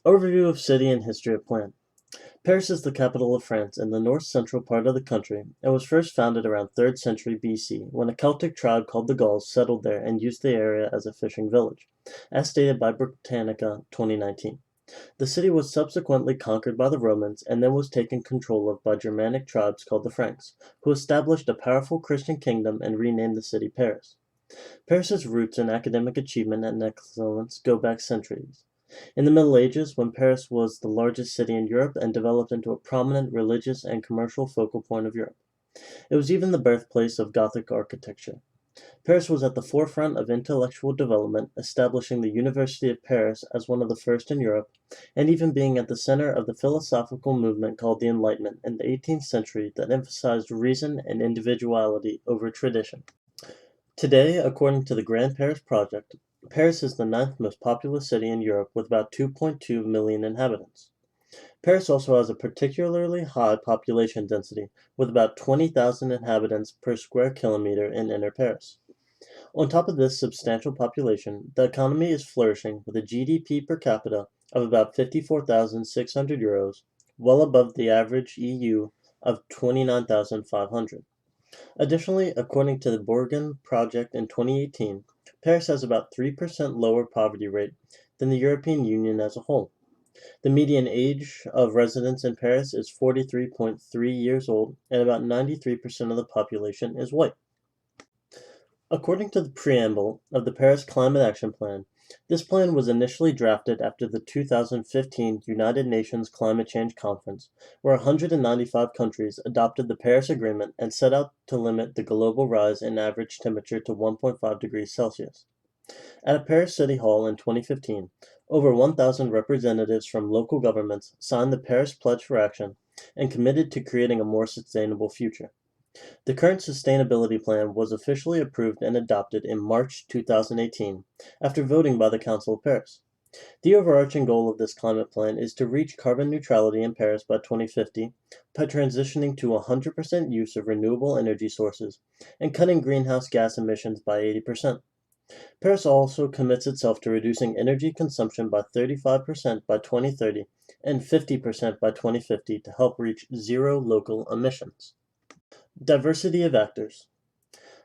Overview of city and history of plan. Paris is the capital of France in the north-central part of the country and was first founded around 3rd century BC when a Celtic tribe called the Gauls settled there and used the area as a fishing village, as stated by Britannica 2019. The city was subsequently conquered by the Romans and then was taken control of by Germanic tribes called the Franks, who established a powerful Christian kingdom and renamed the city Paris. Paris's roots in academic achievement and excellence go back centuries. In the Middle Ages, when Paris was the largest city in Europe and developed into a prominent religious and commercial focal point of Europe. It was even the birthplace of Gothic architecture. Paris was at the forefront of intellectual development, establishing the University of Paris as one of the first in Europe, and even being at the center of the philosophical movement called the Enlightenment in the 18th century that emphasized reason and individuality over tradition. Today, according to the Grand Paris Project, Paris is the ninth most populous city in Europe with about 2.2 million inhabitants. Paris also has a particularly high population density, with about 20,000 inhabitants per square kilometer in inner Paris. On top of this substantial population, the economy is flourishing with a GDP per capita of about 54,600 euros, well above the average EU of 29,500. Additionally, according to the Bourgogne Project in 2018, Paris has about 3% lower poverty rate than the European Union as a whole. The median age of residents in Paris is 43.3 years old, and about 93% of the population is white. According to the preamble of the Paris Climate Action Plan, this plan was initially drafted after the 2015 United Nations Climate Change Conference, where 195 countries adopted the Paris Agreement and set out to limit the global rise in average temperature to 1.5 degrees Celsius. At a Paris City Hall in 2015, over 1,000 representatives from local governments signed the Paris Pledge for Action and committed to creating a more sustainable future. The current sustainability plan was officially approved and adopted in March 2018 after voting by the Council of Paris. The overarching goal of this climate plan is to reach carbon neutrality in Paris by 2050 by transitioning to 100% use of renewable energy sources and cutting greenhouse gas emissions by 80%. Paris also commits itself to reducing energy consumption by 35% by 2030 and 50% by 2050 to help reach zero local emissions. Diversity of actors.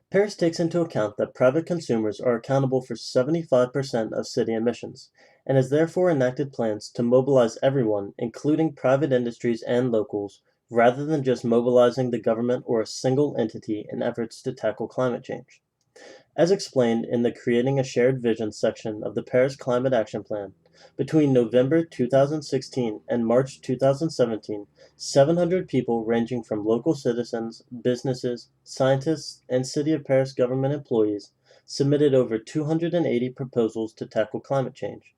Paris takes into account that private consumers are accountable for 75% of city emissions, and has therefore enacted plans to mobilize everyone, including private industries and locals, rather than just mobilizing the government or a single entity in efforts to tackle climate change. As explained in the Creating a Shared Vision section of the Paris Climate Action Plan, between November 2016 and March 2017, 700 people ranging from local citizens, businesses, scientists, and City of Paris government employees submitted over 280 proposals to tackle climate change.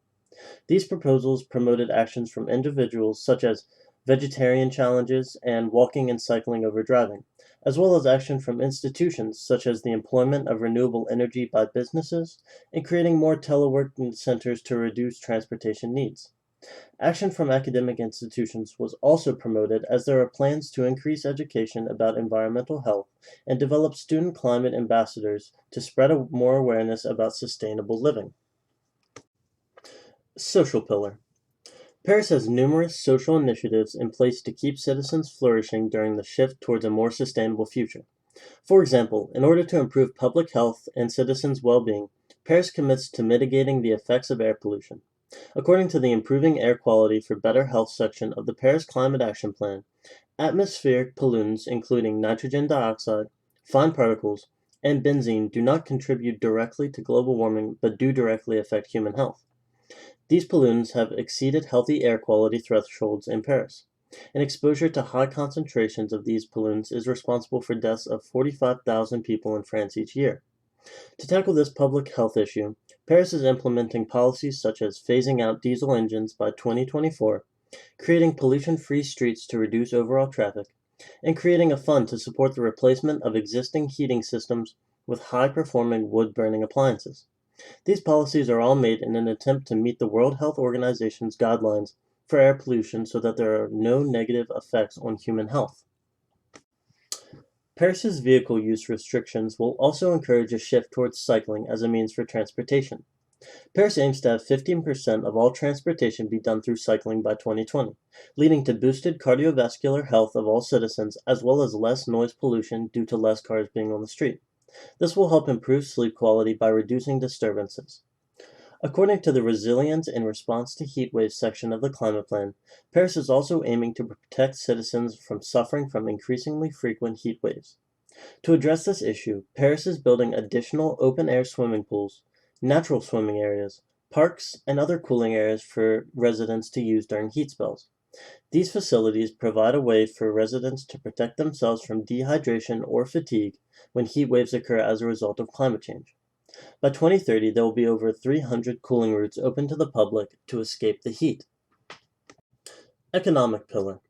These proposals promoted actions from individuals such as vegetarian challenges and walking and cycling over driving, as well as action from institutions such as the employment of renewable energy by businesses and creating more telework centers to reduce transportation needs. Action from academic institutions was also promoted as there are plans to increase education about environmental health and develop student climate ambassadors to spread more awareness about sustainable living. Social pillar. Paris has numerous social initiatives in place to keep citizens flourishing during the shift towards a more sustainable future. For example, in order to improve public health and citizens' well-being, Paris commits to mitigating the effects of air pollution. According to the Improving Air Quality for Better Health section of the Paris Climate Action Plan, atmospheric pollutants including nitrogen dioxide, fine particles, and benzene do not contribute directly to global warming but do directly affect human health. These pollutants have exceeded healthy air quality thresholds in Paris, and exposure to high concentrations of these pollutants is responsible for deaths of 45,000 people in France each year. To tackle this public health issue, Paris is implementing policies such as phasing out diesel engines by 2024, creating pollution-free streets to reduce overall traffic, and creating a fund to support the replacement of existing heating systems with high-performing wood-burning appliances. These policies are all made in an attempt to meet the World Health Organization's guidelines for air pollution so that there are no negative effects on human health. Paris's vehicle use restrictions will also encourage a shift towards cycling as a means for transportation. Paris aims to have 15% of all transportation be done through cycling by 2020, leading to boosted cardiovascular health of all citizens as well as less noise pollution due to less cars being on the street. This will help improve sleep quality by reducing disturbances. According to the Resilience in Response to Heat Waves section of the Climate Plan, Paris is also aiming to protect citizens from suffering from increasingly frequent heat waves. To address this issue, Paris is building additional open-air swimming pools, natural swimming areas, parks, and other cooling areas for residents to use during heat spells. These facilities provide a way for residents to protect themselves from dehydration or fatigue when heat waves occur as a result of climate change. By 2030, there will be over 300 cooling routes open to the public to escape the heat. Economic pillar.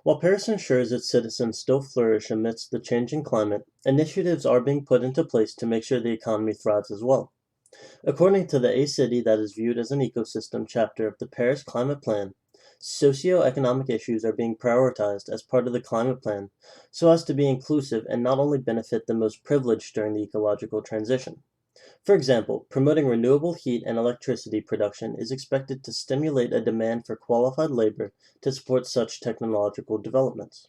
While Paris ensures its citizens still flourish amidst the changing climate, initiatives are being put into place to make sure the economy thrives as well. According to the A City That Is Viewed as an Ecosystem chapter of the Paris Climate Plan, socio-economic issues are being prioritized as part of the climate plan so as to be inclusive and not only benefit the most privileged during the ecological transition. For example, promoting renewable heat and electricity production is expected to stimulate a demand for qualified labor to support such technological developments.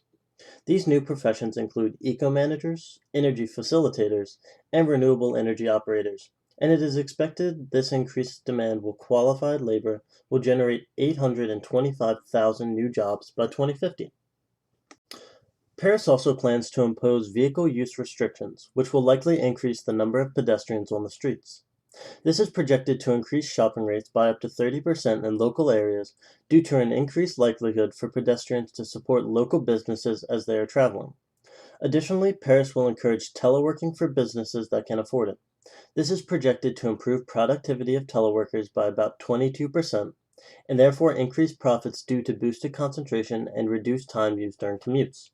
These new professions include eco-managers, energy facilitators, and renewable energy operators, and it is expected this increased demand for qualified labor will generate 825,000 new jobs by 2050. Paris also plans to impose vehicle use restrictions, which will likely increase the number of pedestrians on the streets. This is projected to increase shopping rates by up to 30% in local areas due to an increased likelihood for pedestrians to support local businesses as they are traveling. Additionally, Paris will encourage teleworking for businesses that can afford it. This is projected to improve productivity of teleworkers by about 22% and therefore increase profits due to boosted concentration and reduced time used during commutes.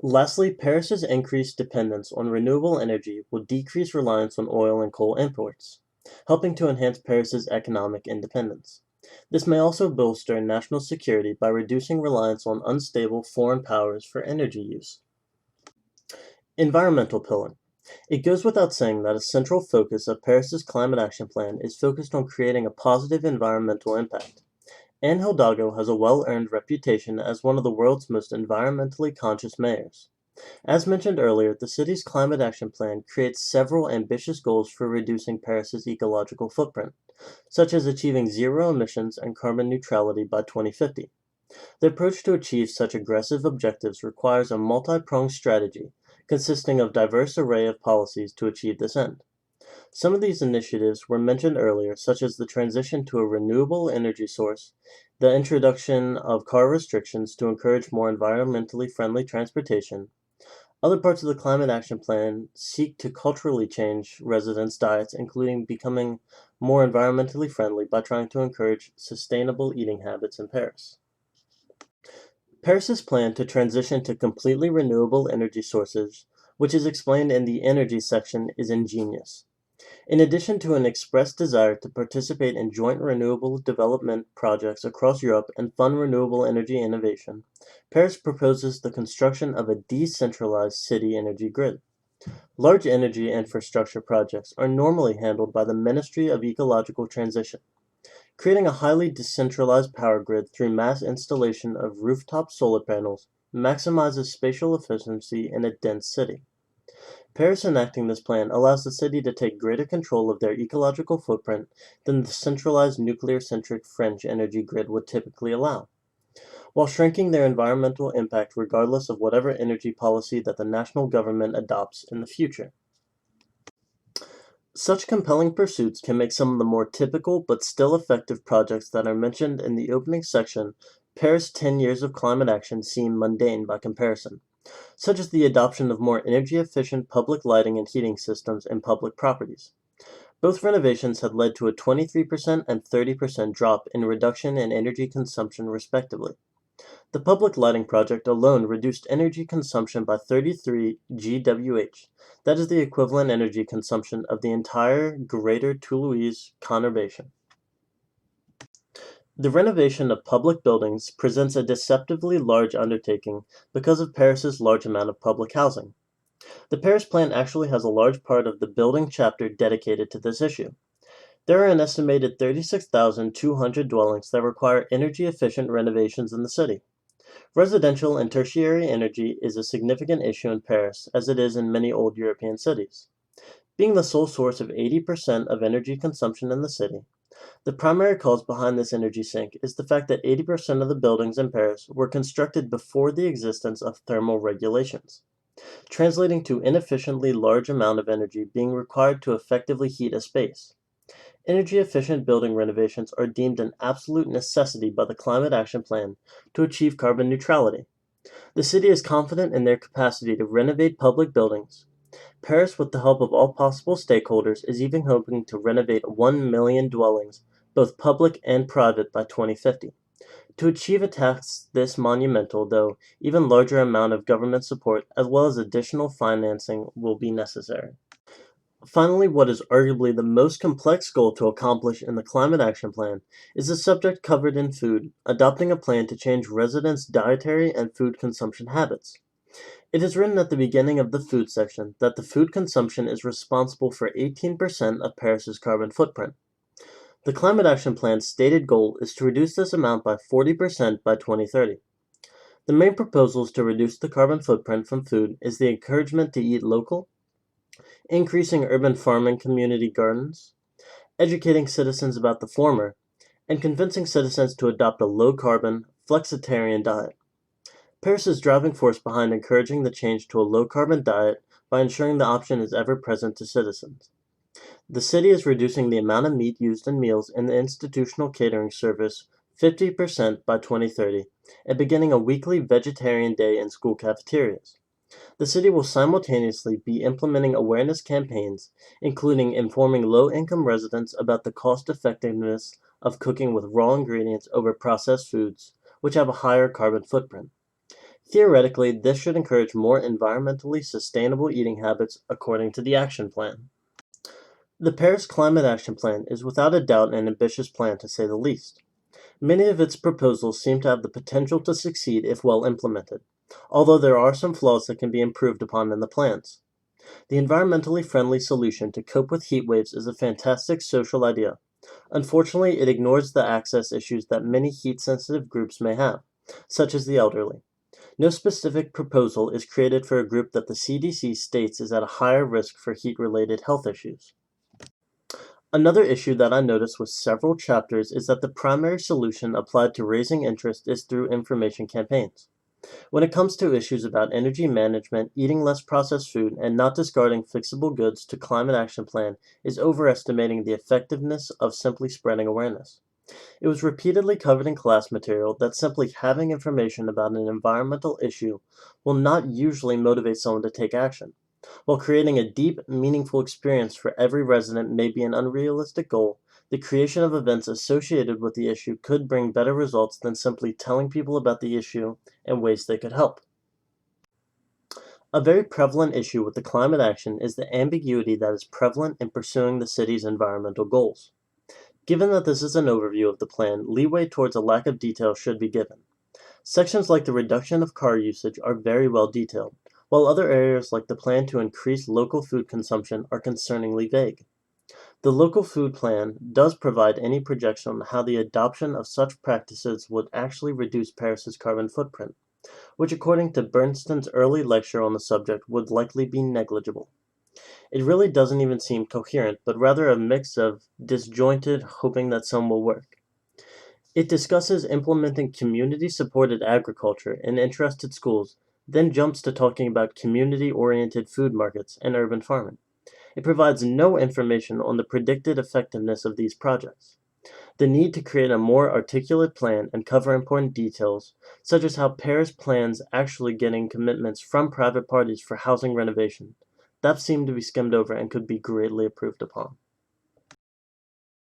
Lastly, Paris's increased dependence on renewable energy will decrease reliance on oil and coal imports, helping to enhance Paris's economic independence. This may also bolster national security by reducing reliance on unstable foreign powers for energy use. Environmental pillar. It goes without saying that a central focus of Paris's climate action plan is focused on creating a positive environmental impact. Anne Hidalgo has a well-earned reputation as one of the world's most environmentally conscious mayors. As mentioned earlier, the city's climate action plan creates several ambitious goals for reducing Paris's ecological footprint, such as achieving zero emissions and carbon neutrality by 2050. The approach to achieve such aggressive objectives requires a multi-pronged strategy consisting of a diverse array of policies to achieve this end. Some of these initiatives were mentioned earlier, such as the transition to a renewable energy source, the introduction of car restrictions to encourage more environmentally friendly transportation. Other parts of the Climate Action Plan seek to culturally change residents' diets, including becoming more environmentally friendly by trying to encourage sustainable eating habits in Paris. Paris's plan to transition to completely renewable energy sources, which is explained in the energy section, is ingenious. In addition to an expressed desire to participate in joint renewable development projects across Europe and fund renewable energy innovation, Paris proposes the construction of a decentralized city energy grid. Large energy infrastructure projects are normally handled by the Ministry of Ecological Transition. Creating a highly decentralized power grid through mass installation of rooftop solar panels maximizes spatial efficiency in a dense city. Paris enacting this plan allows the city to take greater control of their ecological footprint than the centralized nuclear-centric French energy grid would typically allow, while shrinking their environmental impact regardless of whatever energy policy that the national government adopts in the future. Such compelling pursuits can make some of the more typical but still effective projects that are mentioned in the opening section, Paris 10 Years of Climate Action, seem mundane by comparison, such as the adoption of more energy-efficient public lighting and heating systems in public properties. Both renovations had led to a 23% and 30% drop in reduction in energy consumption respectively. The public lighting project alone reduced energy consumption by 33 GWh. That is the equivalent energy consumption of the entire Greater Toulouse conurbation. The renovation of public buildings presents a deceptively large undertaking because of Paris's large amount of public housing. The Paris Plan actually has a large part of the building chapter dedicated to this issue. There are an estimated 36,200 dwellings that require energy-efficient renovations in the city. Residential and tertiary energy is a significant issue in Paris, as it is in many old European cities. Being the sole source of 80% of energy consumption in the city, the primary cause behind this energy sink is the fact that 80% of the buildings in Paris were constructed before the existence of thermal regulations, translating to inefficiently large amount of energy being required to effectively heat a space. Energy-efficient building renovations are deemed an absolute necessity by the Climate Action Plan to achieve carbon neutrality. The city is confident in their capacity to renovate public buildings. Paris, with the help of all possible stakeholders, is even hoping to renovate 1 million dwellings, both public and private, by 2050. To achieve a task this monumental, though, even larger amount of government support as well as additional financing will be necessary. Finally, what is arguably the most complex goal to accomplish in the Climate Action Plan is the subject covered in food, adopting a plan to change residents' dietary and food consumption habits. It is written at the beginning of the food section that the food consumption is responsible for 18% of Paris's carbon footprint. The Climate Action Plan's stated goal is to reduce this amount by 40% by 2030. The main proposals to reduce the carbon footprint from food is the encouragement to eat local, increasing urban farming community gardens, educating citizens about the former, and convincing citizens to adopt a low-carbon, flexitarian diet. Paris is driving force behind encouraging the change to a low-carbon diet by ensuring the option is ever present to citizens. The city is reducing the amount of meat used in meals in the institutional catering service 50% by 2030 and beginning a weekly vegetarian day in school cafeterias. The city will simultaneously be implementing awareness campaigns, including informing low-income residents about the cost-effectiveness of cooking with raw ingredients over processed foods, which have a higher carbon footprint. Theoretically, this should encourage more environmentally sustainable eating habits according to the action plan. The Paris Climate Action Plan is without a doubt an ambitious plan to say the least. Many of its proposals seem to have the potential to succeed if well implemented, although there are some flaws that can be improved upon in the plans. The environmentally friendly solution to cope with heat waves is a fantastic social idea. Unfortunately, it ignores the access issues that many heat-sensitive groups may have, such as the elderly. No specific proposal is created for a group that the CDC states is at a higher risk for heat-related health issues. Another issue that I noticed with several chapters is that the primary solution applied to raising interest is through information campaigns. When it comes to issues about energy management, eating less processed food, and not discarding fixable goods to Climate Action Plan is overestimating the effectiveness of simply spreading awareness. It was repeatedly covered in class material that simply having information about an environmental issue will not usually motivate someone to take action. While creating a deep, meaningful experience for every resident may be an unrealistic goal, the creation of events associated with the issue could bring better results than simply telling people about the issue and ways they could help. A very prevalent issue with the climate action is the ambiguity that is prevalent in pursuing the city's environmental goals. Given that this is an overview of the plan, leeway towards a lack of detail should be given. Sections like the reduction of car usage are very well detailed, while other areas like the plan to increase local food consumption are concerningly vague. The local food plan does provide any projection on how the adoption of such practices would actually reduce Paris's carbon footprint, which according to Bernstein's early lecture on the subject would likely be negligible. It really doesn't even seem coherent, but rather a mix of disjointed hoping that some will work. It discusses implementing community-supported agriculture in interested schools, then jumps to talking about community-oriented food markets and urban farming. It provides no information on the predicted effectiveness of these projects. The need to create a more articulate plan and cover important details, such as how Paris plans actually getting commitments from private parties for housing renovation, that seemed to be skimmed over and could be greatly improved upon.